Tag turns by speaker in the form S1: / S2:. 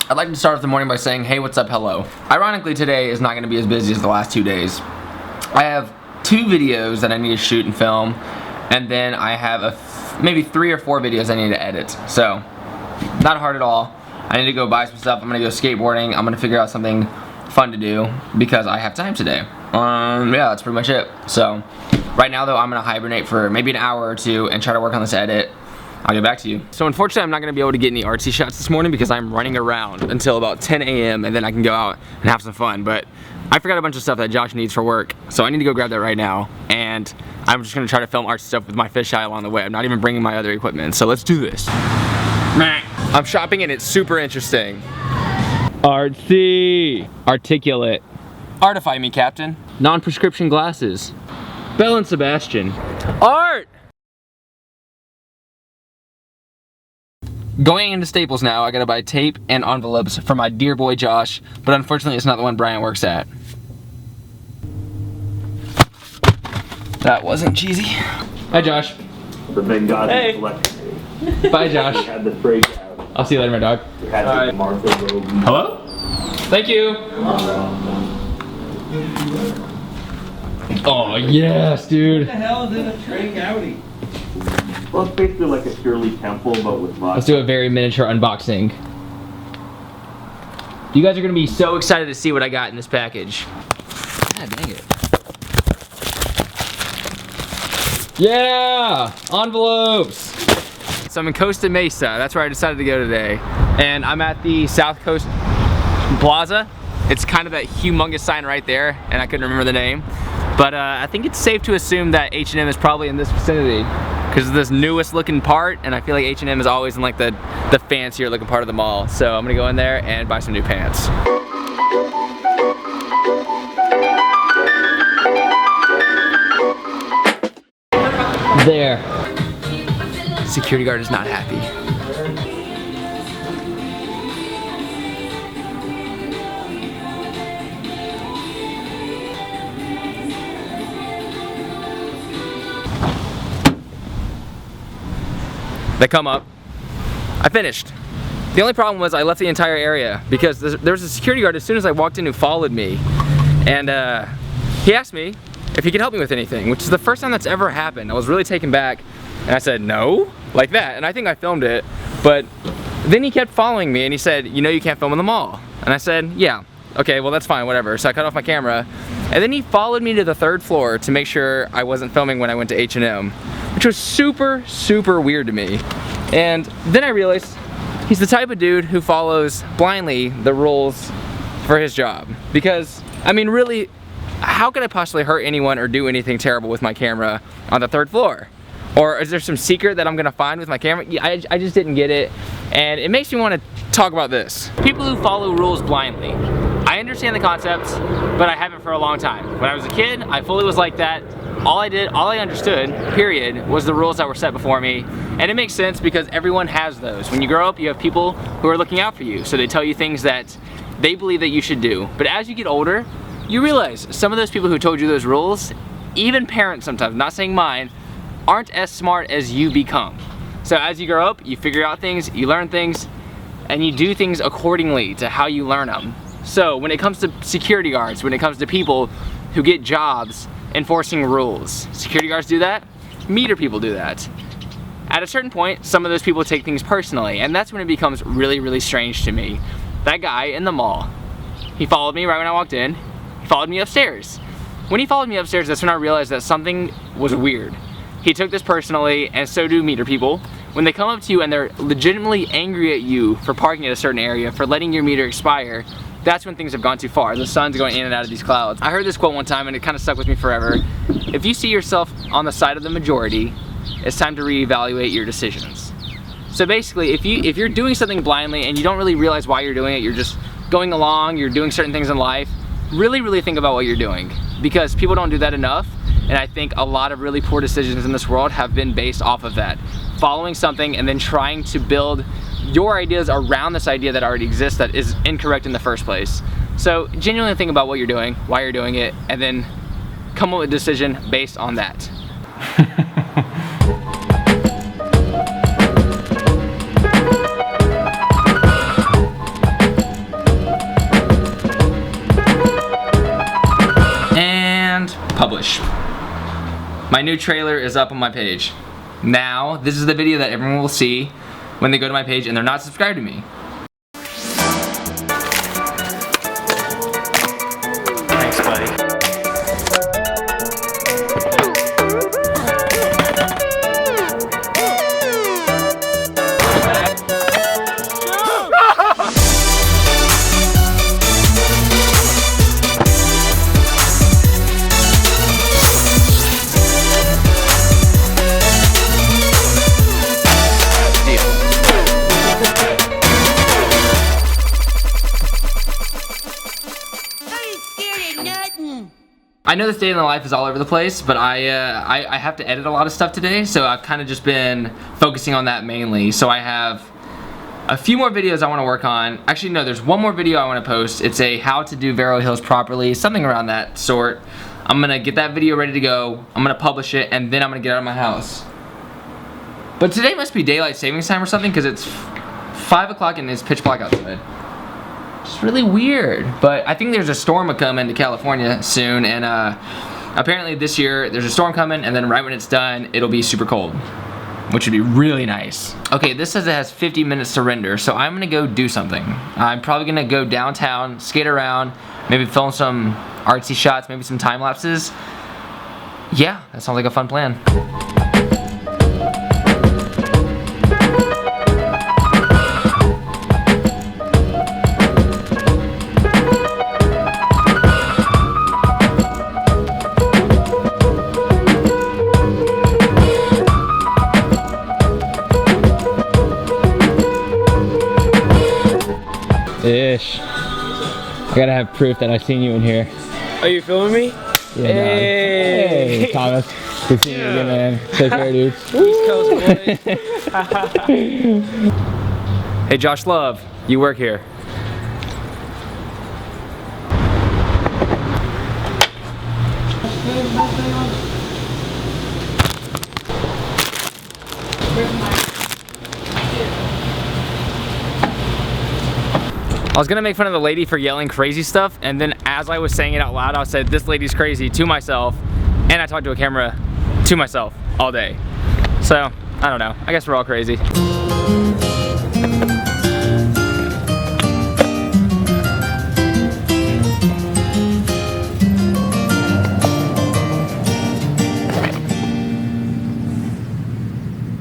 S1: I'd like to start off the morning by saying, hey, what's up, hello. Ironically, today is not going to be as busy as the last 2 days. I have 2 videos that I need to shoot and film, and then I have maybe 3 or 4 videos I need to edit. So, not hard at all. I need to go buy some stuff. I'm going to go skateboarding. I'm going to figure out something fun to do because I have time today. Yeah, that's pretty much it. So, right now though, I'm going to hibernate for maybe an hour or 2 and try to work on this edit. I'll get back to you. So unfortunately, I'm not gonna be able to get any artsy shots this morning because I'm running around until about 10 a.m. and then I can go out and have some fun. But I forgot a bunch of stuff that Josh needs for work, so I need to go grab that right now. And I'm just gonna try to film artsy stuff with my fisheye along the way. I'm not even bringing my other equipment, so let's do this. I'm shopping and it's super interesting. Artsy. Articulate. Artify me, Captain. Non-prescription glasses. Belle and Sebastian. Art! Going into Staples now, I gotta buy tape and envelopes for my dear boy Josh, but unfortunately it's not the one Brian works at. That wasn't cheesy. Hi Josh.
S2: The Benghazi
S1: hey.
S2: collector.
S1: Bye Josh.
S2: We had the breakout.
S1: I'll see you later, my dog.
S2: We had the Martha Road.
S1: Hello? Thank you. Oh yes, dude.
S3: What the hell is in a Trey Gowdy?
S2: Well, it's basically like a Shirley Temple, but with vodka.
S1: Let's do a very miniature unboxing. You guys are gonna be so excited to see what I got in this package. God dang it. Yeah! Envelopes! So I'm in Costa Mesa, that's where I decided to go today. And I'm at the South Coast Plaza. It's kind of that humongous sign right there, and I couldn't remember the name. But I think it's safe to assume that H&M is probably in this vicinity because of this newest looking part, and I feel like H&M is always in like the fancier looking part of the mall. So I'm gonna go in there and buy some new pants. There. Security guard is not happy. They come up. I finished. The only problem was I left the entire area because there was a security guard as soon as I walked in who followed me. And he asked me if he could help me with anything, which is the first time that's ever happened. I was really taken back and I said, no, like that. And I think I filmed it, but then he kept following me and he said, you know you can't film in the mall. And I said, yeah, okay, well that's fine, whatever. So I cut off my camera. And then he followed me to the 3rd floor to make sure I wasn't filming when I went to H&M. Which was super, super weird to me. And then I realized he's the type of dude who follows blindly the rules for his job. Because, I mean, really, how could I possibly hurt anyone or do anything terrible with my camera on the 3rd floor? Or is there some secret that I'm gonna find with my camera? I just didn't get it. And it makes me want to talk about this. People who follow rules blindly. I understand the concept, but I haven't for a long time. When I was a kid, I fully was like that. All I understood, period, was the rules that were set before me. And it makes sense because everyone has those. When you grow up, you have people who are looking out for you. So they tell you things that they believe that you should do. But as you get older, you realize some of those people who told you those rules, even parents sometimes, not saying mine, aren't as smart as you become. So as you grow up, you figure out things, you learn things, and you do things accordingly to how you learn them. So when it comes to security guards, when it comes to people who get jobs enforcing rules, security guards do that, meter people do that. At a certain point, some of those people take things personally, and that's when it becomes really, really strange to me. That guy in the mall, he followed me right when I walked in, he followed me upstairs. When he followed me upstairs, that's when I realized that something was weird. He took this personally, and so do meter people. When they come up to you and they're legitimately angry at you for parking at a certain area, for letting your meter expire, that's when things have gone too far. The sun's going in and out of these clouds. I heard this quote one time and it kind of stuck with me forever. If you see yourself on the side of the majority, it's time to reevaluate your decisions. So basically, if you're doing something blindly and you don't really realize why you're doing it, you're just going along, you're doing certain things in life, really think about what you're doing. Because people don't do that enough, and I think a lot of really poor decisions in this world have been based off of that. Following something and then trying to build your ideas around this idea that already exists that is incorrect in the first place. So genuinely think about what you're doing, why you're doing it, and then come up with a decision based on that. And publish. My new trailer is up on my page. Now, this is the video that everyone will see when they go to my page and they're not subscribed to me.
S2: Thanks, buddy.
S1: I know this day in the life is all over the place, but I have to edit a lot of stuff today, so I've kind of just been focusing on that mainly. So I have a few more videos I want to work on. Actually, no, there's one more video I want to post. It's a how to do Vero Hills properly, something around that sort. I'm gonna get that video ready to go. I'm gonna publish it, and then I'm gonna get out of my house. But today must be daylight savings time or something, because it's 5 o'clock and it's pitch black outside. It's really weird, but I think there's a storm coming to California soon, and apparently this year there's a storm coming, and then right when it's done, it'll be super cold, which would be really nice. Okay, this says it has 50 minutes to render, so I'm gonna go do something. I'm probably gonna go downtown, skate around, maybe film some artsy shots, maybe some time lapses. Yeah, that sounds like a fun plan. Ish. I gotta have proof that I've seen you in here.
S4: Are you filming me?
S1: Yeah,
S4: Hey.
S1: Hey, Thomas. Good seeing you again, man. Take care, dude.
S4: East Coast boys.
S1: Hey, Josh Love, you work here. I was gonna make fun of the lady for yelling crazy stuff, and then as I was saying it out loud, I said, "This lady's crazy" to myself, and I talked to a camera to myself all day. So, I don't know. I guess we're all crazy.